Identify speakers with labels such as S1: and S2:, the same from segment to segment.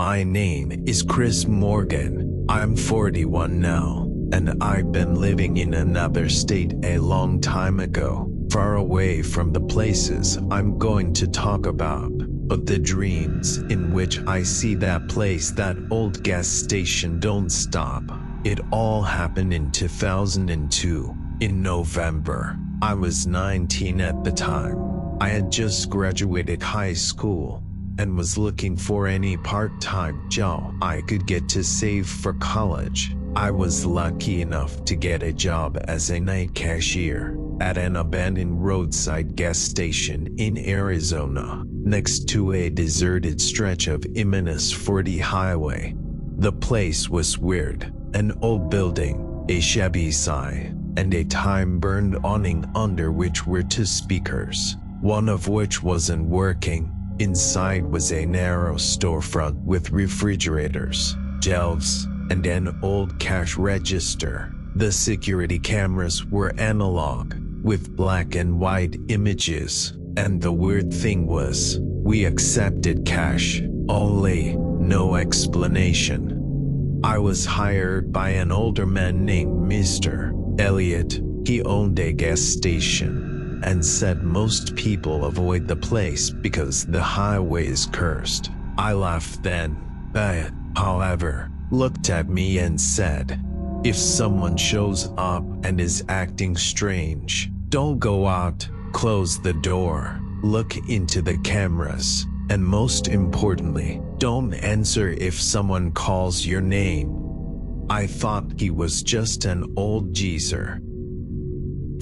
S1: My name is Chris Morgan. I'm 41 now, and I've been living in another state a long time ago, far away from the places I'm going to talk about. But the dreams in which I see that place, that old gas station, don't stop. It all happened in 2002, in November. I was 19 at the time. I had just graduated high school and was looking for any part-time job I could get to save for college. I was lucky enough to get a job as a night cashier at an abandoned roadside gas station in Arizona, next to a deserted stretch of I-40 highway. The place was weird. An old building, a shabby sign, and a time-burned awning under which were two speakers, one of which wasn't working. Inside was a narrow storefront with refrigerators, shelves, and an old cash register. The security cameras were analog, with black and white images, and the weird thing was, we accepted cash only, no explanation. I was hired by an older man named Mr. Elliot. He owned a gas station and said most people avoid the place because the highway is cursed. I laughed then, but, however, looked at me and said, if someone shows up and is acting strange, don't go out, close the door, look into the cameras, and most importantly, don't answer if someone calls your name. I thought he was just an old geezer.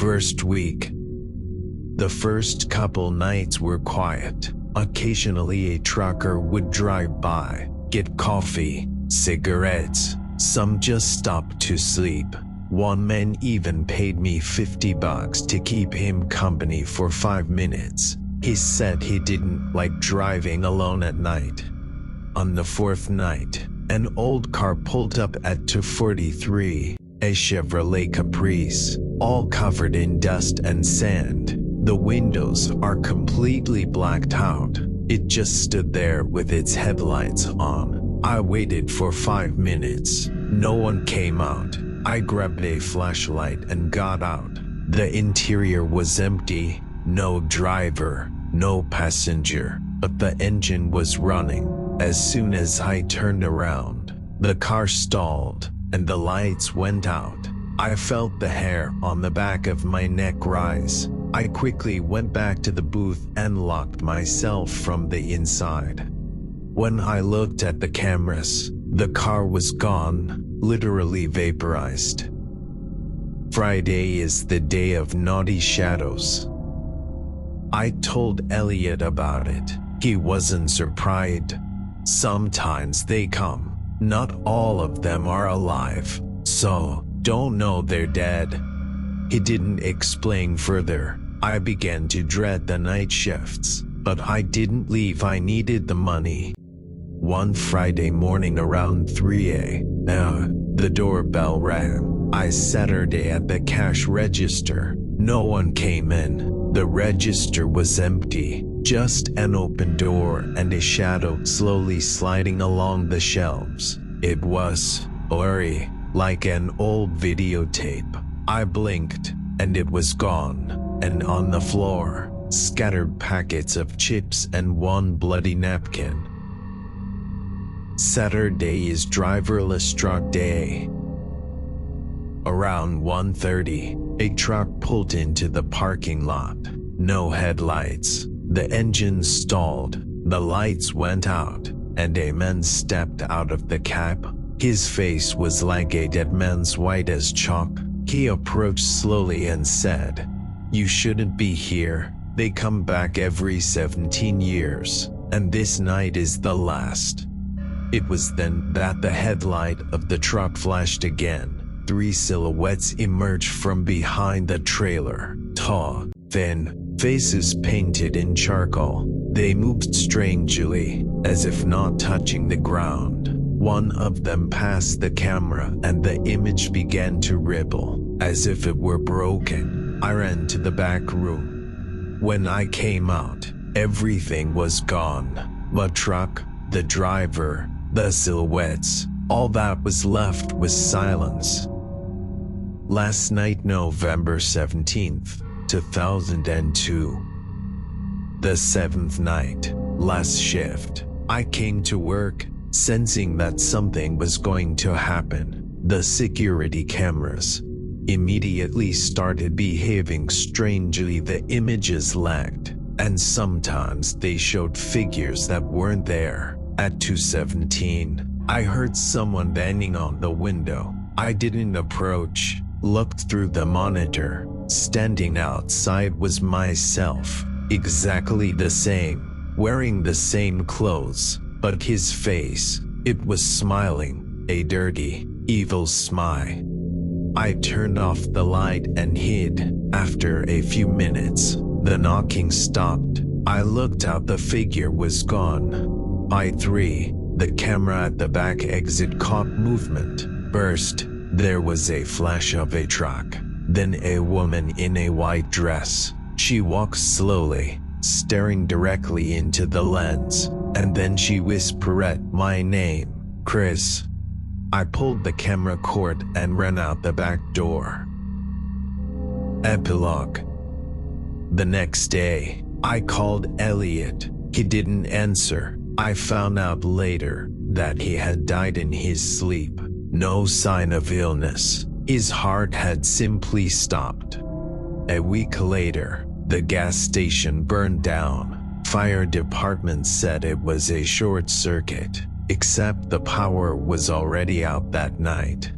S1: First week. The first couple nights were quiet. Occasionally a trucker would drive by, get coffee, cigarettes. Some just stopped to sleep. One man even paid me $50 to keep him company for 5 minutes. He said he didn't like driving alone at night. On the fourth night, an old car pulled up at 243, a Chevrolet Caprice, all covered in dust and sand. The windows are completely blacked out. It just stood there with its headlights on. I waited for 5 minutes. No one came out. I grabbed a flashlight and got out. The interior was empty. No driver, no passenger, but the engine was running. As soon as I turned around, the car stalled and the lights went out. I felt the hair on the back of my neck rise. I quickly went back to the booth and locked myself from the inside. When I looked at the cameras, the car was gone, literally vaporized. Friday is the day of naughty shadows. I told Elliot about it. He wasn't surprised. Sometimes they come. Not all of them are alive, so don't know they're dead. He didn't explain further. I began to dread the night shifts, but I didn't leave. I needed the money. One Friday morning around 3 a.m., the doorbell rang. I Saturday at the cash register. No one came in. The register was empty, just an open door and a shadow slowly sliding along the shelves. It was blurry, like an old videotape. I blinked, and it was gone, and on the floor, scattered packets of chips and one bloody napkin. Saturday is driverless truck day. Around 1:30, a truck pulled into the parking lot. No headlights. The engine stalled. The lights went out, and a man stepped out of the cab. His face was like a dead man's, white as chalk. He approached slowly and said, "You shouldn't be here. They come back every 17 years, and this night is the last." It was then that the headlight of the truck flashed again. 3 silhouettes emerged from behind the trailer. Tall, thin, faces painted in charcoal. They moved strangely, as if not touching the ground. One of them passed the camera and the image began to ripple, as if it were broken. I ran to the back room. When I came out, everything was gone. The truck, the driver, the silhouettes. All that was left was silence. Last night, November 17th, 2002. The 7th night, last shift. I came to work, sensing that something was going to happen. The security cameras immediately started behaving strangely. The images lagged, and sometimes they showed figures that weren't there. At 2:17, I heard someone banging on the window. I didn't approach, looked through the monitor. Standing outside was myself, exactly the same, wearing the same clothes, but his face, it was smiling, a dirty, evil smile. I turned off the light and hid. After a few minutes, the knocking stopped. I looked out, the figure was gone. By 3, the camera at the back exit caught movement. First, there was a flash of a truck, then a woman in a white dress. She walked slowly, staring directly into the lens, and then she whispered my name, Chris. I pulled the camera cord and ran out the back door. Epilogue. The next day, I called Elliot. He didn't answer. I found out later that he had died in his sleep. No sign of illness. His heart had simply stopped. A week later, the gas station burned down. Fire department said it was a short circuit, except the power was already out that night.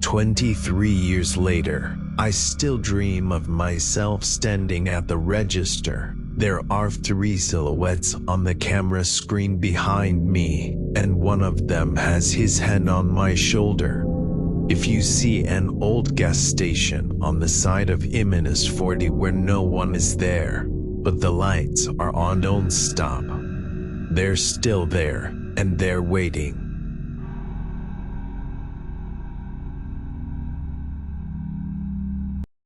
S1: 23 years later, I still dream of myself standing at the register. There are 3 silhouettes on the camera screen behind me, and one of them has his hand on my shoulder. If you see an old gas station on the side of Iminus 40 where no one is there, but the lights are on, don't stop. They're still there, and they're waiting.